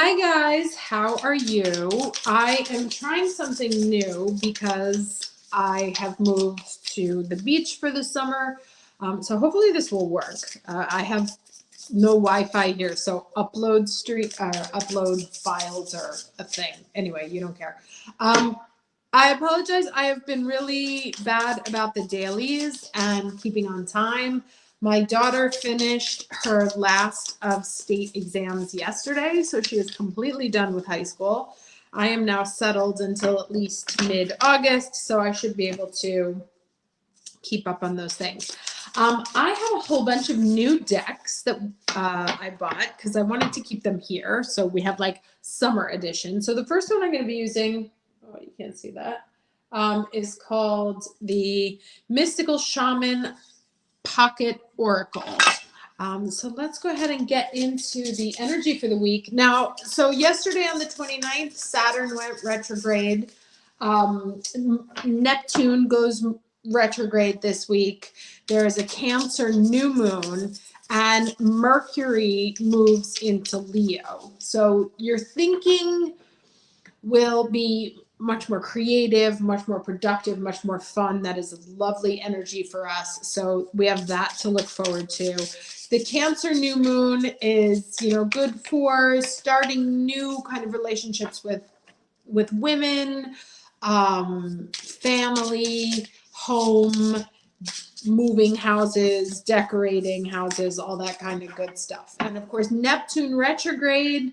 Hi guys, how are you? I am trying something new because I have moved to the beach for the summer. So hopefully this will work. I have no Wi-Fi here, so upload files are a thing. Anyway, you don't care. I apologize. I have been really bad about the dailies and keeping on time. My daughter finished her last of state exams yesterday, so she is completely done with high school. I am now settled until at least mid-August, so I should be able to keep up on those things. I have a whole bunch of new decks that I bought because I wanted to keep them here. So we have like summer edition. So the first one I'm going to be using, oh, you can't see that, is called the Mystical Shaman Pocket Oracle. So let's go ahead and get into the energy for the week. Now, so yesterday on the 29th, Saturn went retrograde. Neptune goes retrograde this week. There is a Cancer new moon, and Mercury moves into Leo. So your thinking will be much more creative, much more productive, much more fun. That is lovely energy for us. So we have that to look forward to. The Cancer new moon is, good for starting new kind of relationships with women, family, home, moving houses, decorating houses, all that kind of good stuff. And of course, Neptune retrograde,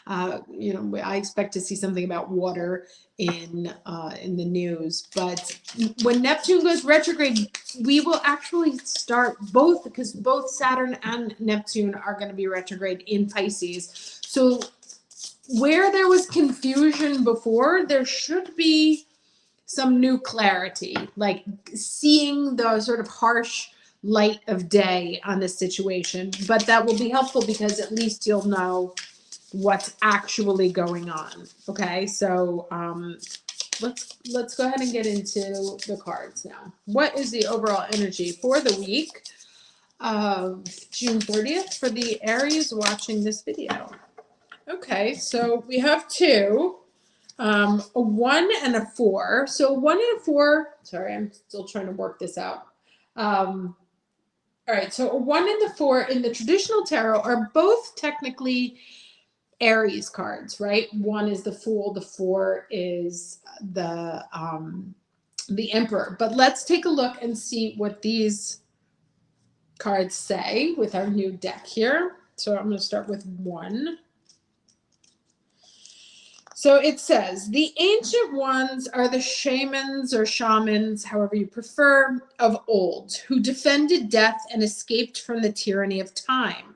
I expect to see something about water in the news. But when Neptune goes retrograde, we will actually start because both Saturn and Neptune are going to be retrograde in Pisces. So where there was confusion before, there should be some new clarity, like seeing the sort of harsh light of day on the situation. But that will be helpful because at least you'll know what's actually going on. Okay, so let's go ahead and get into the cards now. What is the overall energy for the week of June 30th for the Aries watching this video? Okay, so we have two, a 1 and a 4. So 1 and a 4, sorry, I'm still trying to work this out. All right, so a 1 and a 4 in the traditional tarot are both technically Aries cards, right? 1 is the Fool, the 4 is the Emperor. But let's take a look and see what these cards say with our new deck here. So I'm going to start with 1. So it says, the ancient ones are the shamans or shamans, however you prefer, of old, who defended death and escaped from the tyranny of time.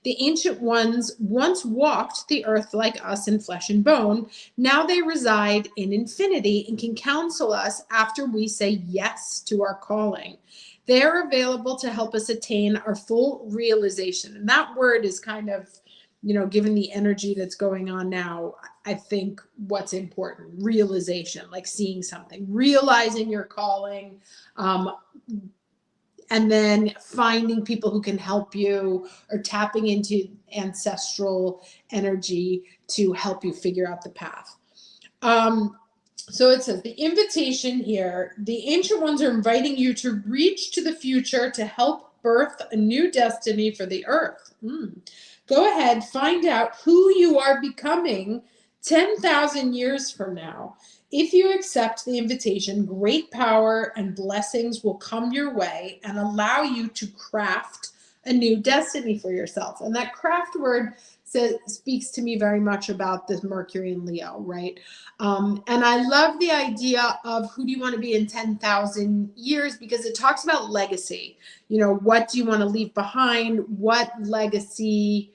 The ancient ones once walked the earth like us in flesh and bone. Now they reside in infinity and can counsel us after we say yes to our calling. They are available to help us attain our full realization. And that word is kind of, given the energy that's going on now, I think what's important, realization, like seeing something, realizing your calling, and then finding people who can help you or tapping into ancestral energy to help you figure out the path. So it says, the invitation here, the ancient ones are inviting you to reach to the future to help birth a new destiny for the earth. Go ahead, find out who you are becoming 10,000 years from now. If you accept the invitation, great power and blessings will come your way and allow you to craft a new destiny for yourself. And that craft word speaks to me very much about this Mercury and Leo, right? And I love the idea of who do you want to be in 10,000 years, because it talks about legacy. What do you want to leave behind? What legacy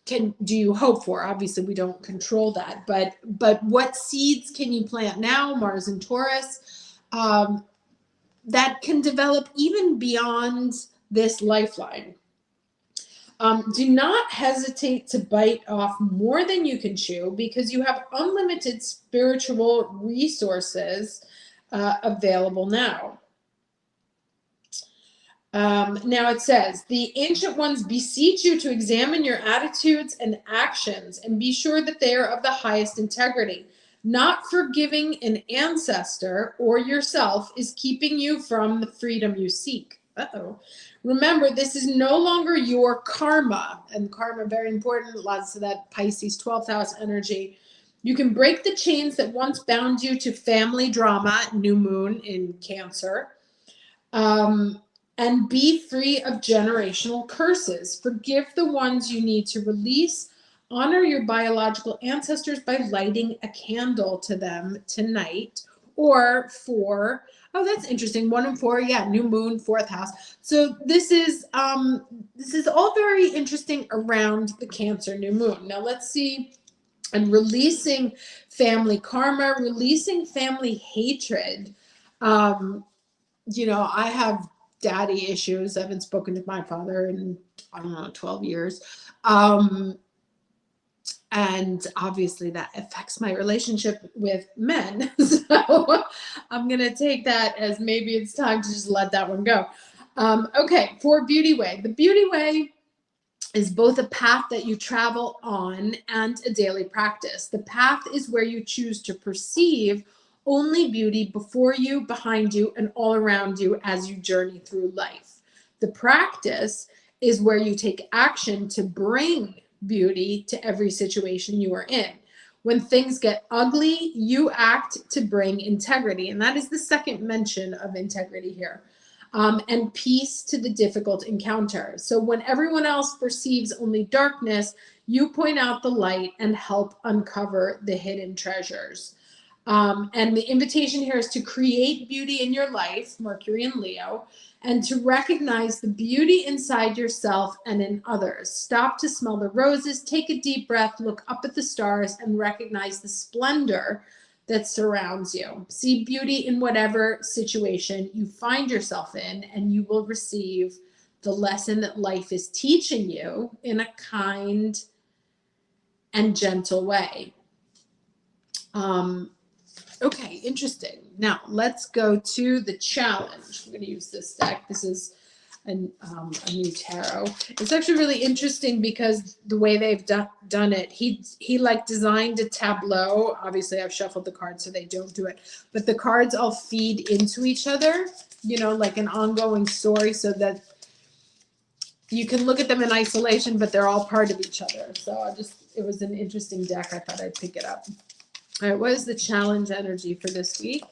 do you hope for? Obviously, we don't control that, but what seeds can you plant now, Mars and Taurus, that can develop even beyond this lifeline? Do not hesitate to bite off more than you can chew, because you have unlimited spiritual resources available now. Now it says, the ancient ones beseech you to examine your attitudes and actions and be sure that they are of the highest integrity. Not forgiving an ancestor or yourself is keeping you from the freedom you seek. Uh-oh. Remember, this is no longer your karma, and karma, very important, lots of that Pisces 12th house energy. You can break the chains that once bound you to family drama, new moon in Cancer, and be free of generational curses. Forgive the ones you need to release. Honor your biological ancestors by lighting a candle to them tonight or for, oh, that's interesting. 1 and 4, yeah, new moon, 4th house. So this is all very interesting around the Cancer new moon. Now let's see. And releasing family karma, releasing family hatred. I have daddy issues. I haven't spoken to my father in, I don't know, 12 years. And obviously that affects my relationship with men. So I'm going to take that as maybe it's time to just let that one go. Okay, for Beauty Way. The Beauty Way is both a path that you travel on and a daily practice. The path is where you choose to perceive only beauty before you, behind you, and all around you as you journey through life. The practice is where you take action to bring beauty to every situation you are in. When things get ugly, you act to bring integrity. And that is the second mention of integrity here. And peace to the difficult encounter. So when everyone else perceives only darkness, you point out the light and help uncover the hidden treasures. And the invitation here is to create beauty in your life, Mercury and Leo, and to recognize the beauty inside yourself and in others. Stop to smell the roses, take a deep breath, look up at the stars, and recognize the splendor that surrounds you. See beauty in whatever situation you find yourself in, and you will receive the lesson that life is teaching you in a kind and gentle way. Okay, interesting. Now let's go to the challenge. I'm going to use this deck. This is a new tarot. It's actually really interesting because the way they've done it, he like designed a tableau. Obviously, I've shuffled the cards so they don't do it, but the cards all feed into each other, like an ongoing story, so that you can look at them in isolation, but they're all part of each other. So it was an interesting deck. I thought I'd pick it up. All right, what is the challenge energy for this week?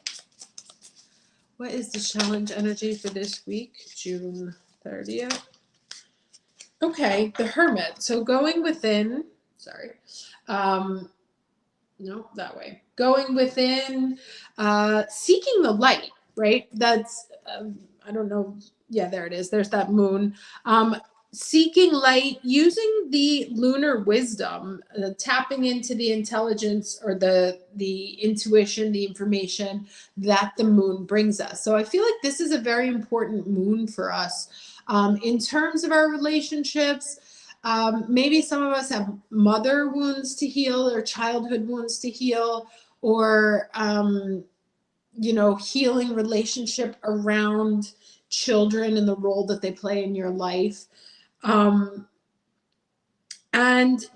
What is the challenge energy for this week? June 30th. Okay, the Hermit. So going within, no, that way. Going within, seeking the light, right? That's, I don't know. Yeah, there it is. There's that moon. Seeking light, using the lunar wisdom, tapping into the intelligence or the intuition, the information that the moon brings us. So I feel like this is a very important moon for us in terms of our relationships. Maybe some of us have mother wounds to heal or childhood wounds to heal, or healing relationship around children and the role that they play in your life. And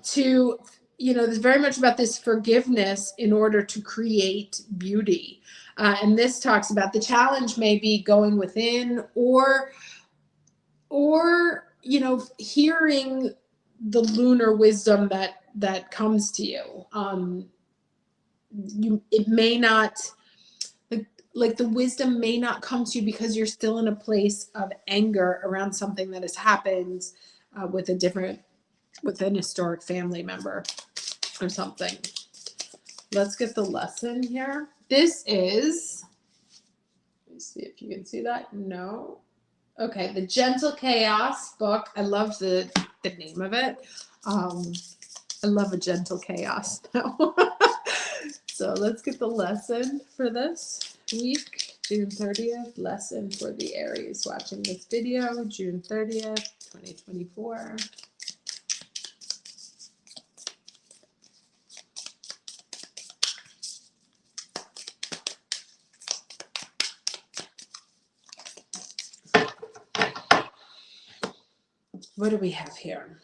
to, there's very much about this forgiveness in order to create beauty. And this talks about the challenge maybe going within or hearing the lunar wisdom that comes to you. It may not, like the wisdom may not come to you because you're still in a place of anger around something that has happened with an historic family member or something. Let's get the lesson here. This is, let me see if you can see that. No. Okay, the Gentle Chaos book. I love the name of it. I love a gentle chaos. So let's get the lesson for this week, June 30th. Lesson for the Aries watching this video, June 30th, 2024. What do we have here?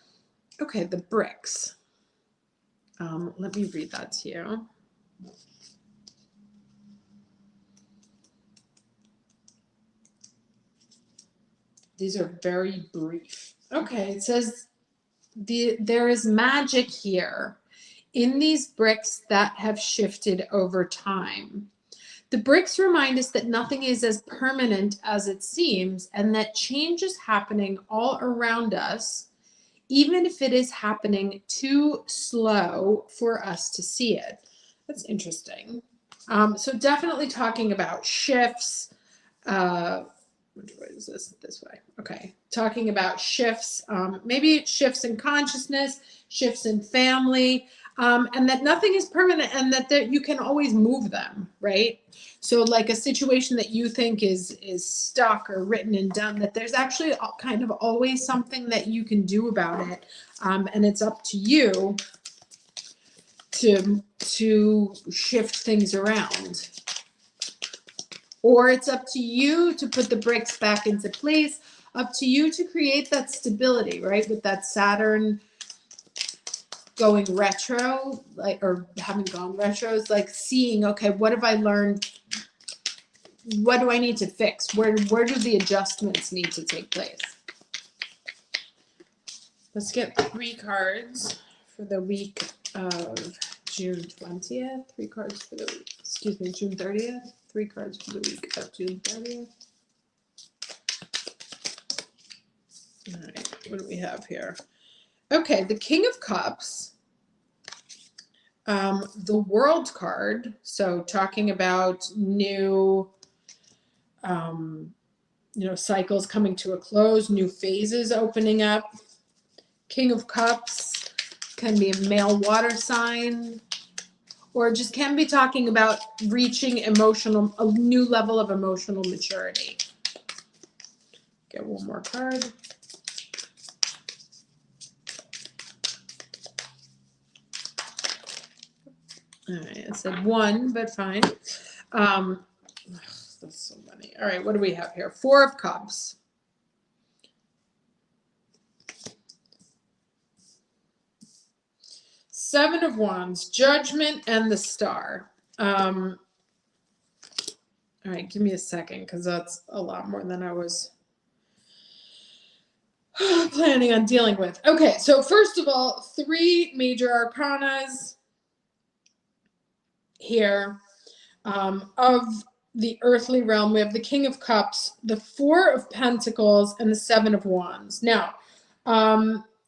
Okay, the bricks. Let me read that to you. These are very brief. Okay, it says there is magic here in these bricks that have shifted over time. The bricks remind us that nothing is as permanent as it seems, and that change is happening all around us, even if it is happening too slow for us to see it. That's interesting. So definitely talking about shifts. Which way is this? This way. Okay. Talking about shifts, maybe shifts in consciousness, shifts in family, and that nothing is permanent, and that you can always move them, right? So like a situation that you think is stuck or written and done, that there's actually kind of always something that you can do about it, and it's up to you to shift things around. Or it's up to you to put the bricks back into place, up to you to create that stability, right? With that Saturn going retro, like, or having gone retro, is like seeing, okay, what have I learned? What do I need to fix? Where do the adjustments need to take place? Let's get 3 cards for the week of June 20th. 3 cards for the week, excuse me, June 30th. 3 cards for the week of June 30th. All right, what do we have here? Okay, the King of Cups, the World card, so talking about new, cycles coming to a close, new phases opening up. King of Cups can be a male water sign, or just can be talking about reaching a new level of emotional maturity. Get one more card. All right, I said 1, but fine. That's so many. All right, what do we have here? 4 of Cups. Seven of Wands, Judgment, and the Star. All right, give me a second, because that's a lot more than I was planning on dealing with. Okay, so first of all, 3 major arcanas here of the earthly realm. We have the King of Cups, the 4 of Pentacles, and the 7 of Wands. Now,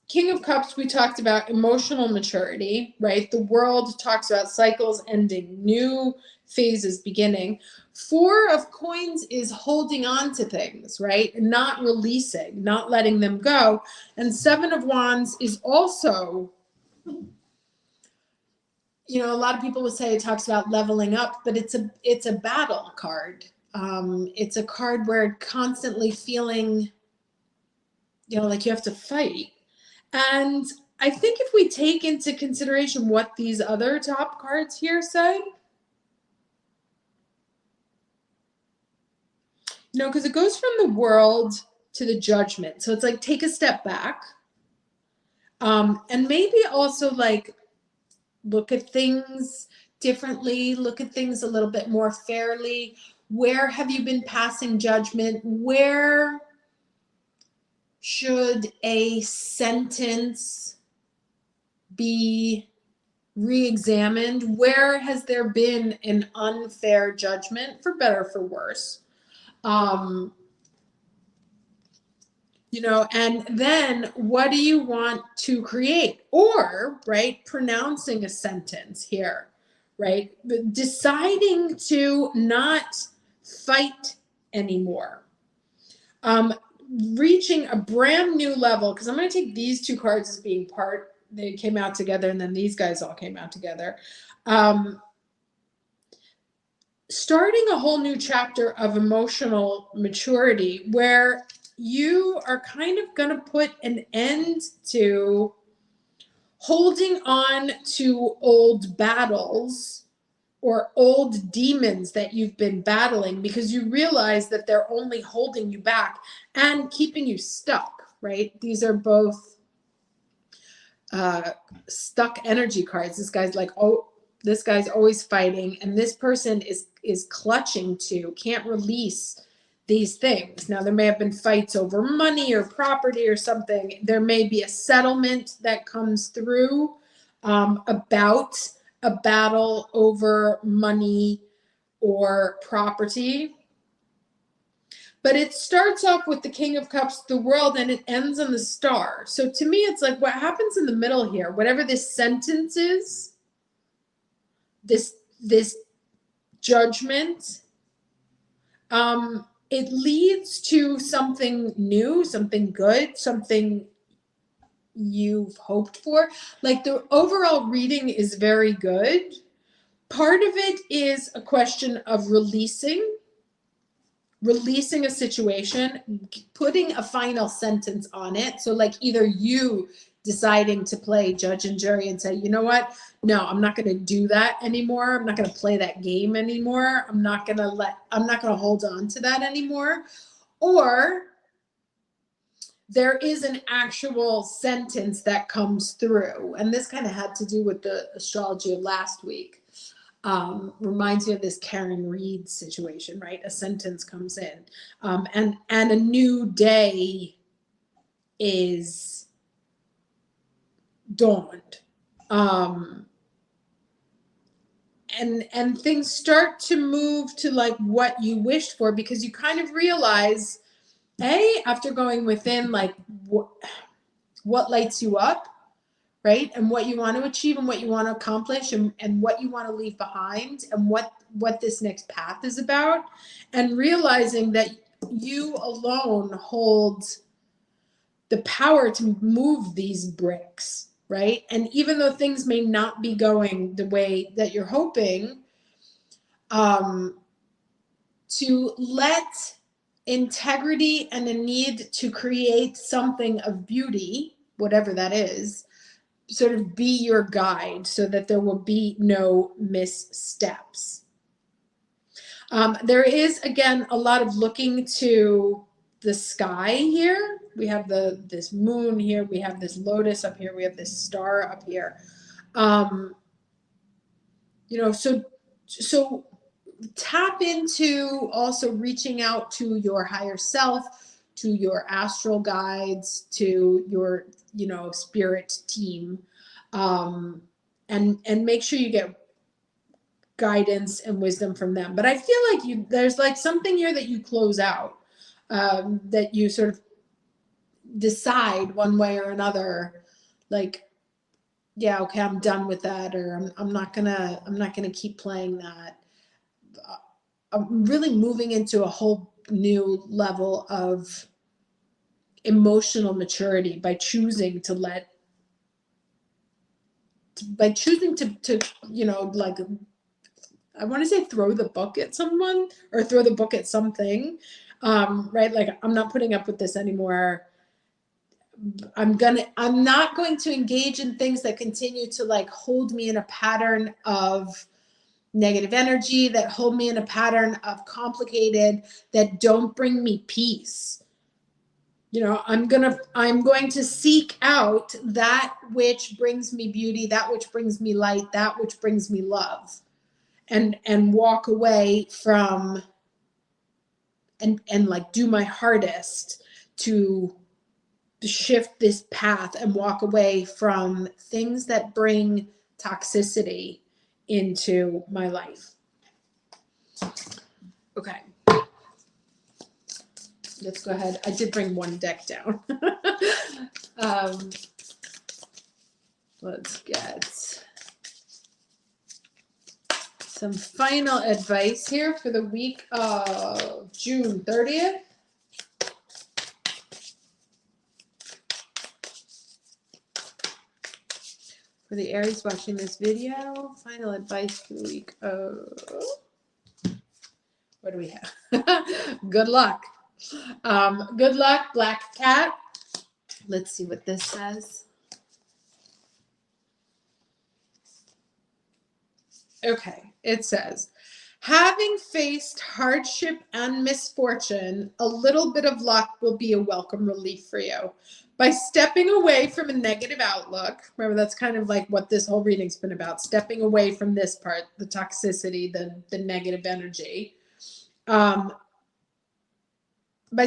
King of Cups, we talked about emotional maturity, right? The World talks about cycles ending, new phases beginning. 4 of Coins is holding on to things, right? Not releasing, not letting them go. And 7 of Wands is also, a lot of people would say it talks about leveling up, but it's a battle card. It's a card where constantly feeling, like you have to fight. And I think if we take into consideration what these other top cards here say, because it goes from the World to the Judgment. So it's like, take a step back. And maybe also like look at things differently, look at things a little bit more fairly. Where have you been passing judgment? Where should a sentence be re-examined? Where has there been an unfair judgment, for better or for worse? And then what do you want to create? Or, right, pronouncing a sentence here, right? Deciding to not fight anymore. Reaching a brand new level, because I'm going to take these 2 cards as being they came out together, and then these guys all came out together. Starting a whole new chapter of emotional maturity where you are kind of going to put an end to holding on to old battles or old demons that you've been battling, because you realize that they're only holding you back and keeping you stuck, right? These are both stuck energy cards. This guy's like, oh, this guy's always fighting, and this person is clutching to, can't release these things. Now, there may have been fights over money or property or something. There may be a settlement that comes through about a battle over money or property. But it starts off with the King of Cups, the World, and it ends on the Star. So to me, it's like what happens in the middle here, whatever this sentence is, this judgment, it leads to something new, something good, something you've hoped for. Like the overall reading is very good. Part of it is a question of releasing a situation, putting a final sentence on it. So like either you deciding to play judge and jury and say, you know what? No, I'm not going to do that anymore. I'm not going to play that game anymore. I'm not going to hold on to that anymore. Or there is an actual sentence that comes through. And this kind of had to do with the astrology of last week. Reminds me of this Karen Reed situation, right? A sentence comes in, and a new day is dawned, and things start to move to like what you wished for, because you kind of realize, after going within, like what lights you up, right? And what you want to achieve and what you want to accomplish, and what you want to leave behind, and what this next path is about, and realizing that you alone hold the power to move these bricks, right? And even though things may not be going the way that you're hoping, to let integrity and a need to create something of beauty, whatever that is, sort of be your guide, so that there will be no missteps. There is, again, a lot of looking to the sky here. We have this moon here. We have this lotus up here. We have this star up here. So tap into also reaching out to your higher self, to your astral guides, to your spirit team, and make sure you get guidance and wisdom from them. But I feel like there's like something here that you close out, that you sort of decide one way or another, like, yeah, okay, I'm done with that, or I'm not gonna keep playing that. I'm really moving into a whole new level of emotional maturity by choosing to like, like, I want to say throw the book at someone, or throw the book at something, right? Like, I'm not putting up with this anymore. I'm not going to engage in things that continue to like hold me in a pattern of negative energy, that hold me in a pattern of complicated, that don't bring me peace. I'm going to seek out that which brings me beauty, that which brings me light, that which brings me love, and walk away from, and like do my hardest to shift this path and walk away from things that bring toxicity into my life. Okay. Let's go ahead. I did bring one deck down. Let's get some final advice here for the week of June 30th. For the Aries watching this video, final advice for the week of, what do we have? Good luck. Good luck, Black Cat. Let's see what this says. Okay, it says, Having faced hardship and misfortune, a little bit of luck will be a welcome relief for you. By stepping away from a negative outlook, remember that's kind of like what this whole reading's been about, stepping away from this part, the toxicity, the negative energy. By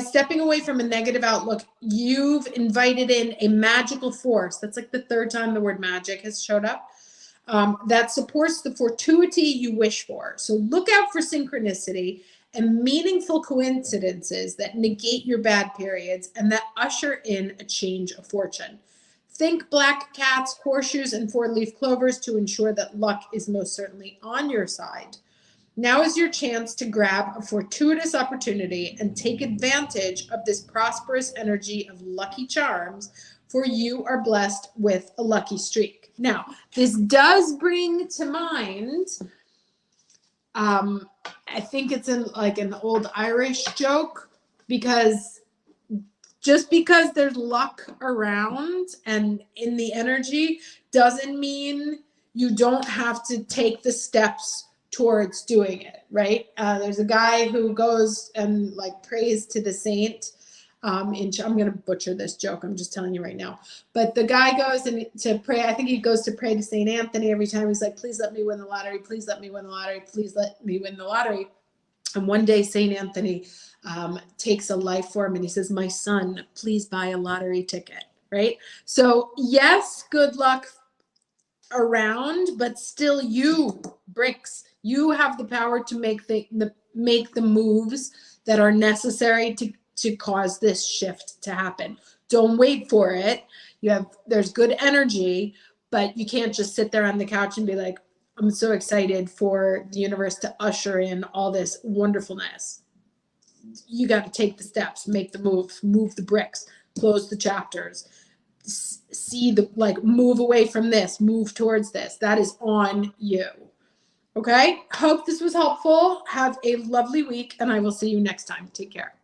stepping away from a negative outlook, you've invited in a magical force. That's like the third time the word magic has showed up. That supports the fortuity you wish for. So look out for synchronicity and meaningful coincidences that negate your bad periods and that usher in a change of fortune. Think black cats, horseshoes, and four-leaf clovers to ensure that luck is most certainly on your side. Now is your chance to grab a fortuitous opportunity and take advantage of this prosperous energy of lucky charms, for you are blessed with a lucky streak. Now, this does bring to mind, I think it's in like an old Irish joke, because just because there's luck around and in the energy doesn't mean you don't have to take the steps towards doing it, right? There's a guy who goes and like prays to the saint. I'm going to butcher this joke. I'm just telling you right now. But the guy goes and to pray. I think he goes to pray to St. Anthony every time. He's like, please let me win the lottery. Please let me win the lottery. Please let me win the lottery. And one day St. Anthony takes a life form and he says, my son, please buy a lottery ticket, right? So yes, good luck around, but still you, bricks, you have the power to make the moves that are necessary to cause this shift to happen. Don't wait for it. There's good energy, but you can't just sit there on the couch and be like, I'm so excited for the universe to usher in all this wonderfulness. You got to take the steps, make the moves, move the bricks, close the chapters, see move away from this, move towards this. That is on you. Okay. Hope this was helpful. Have a lovely week and I will see you next time. Take care.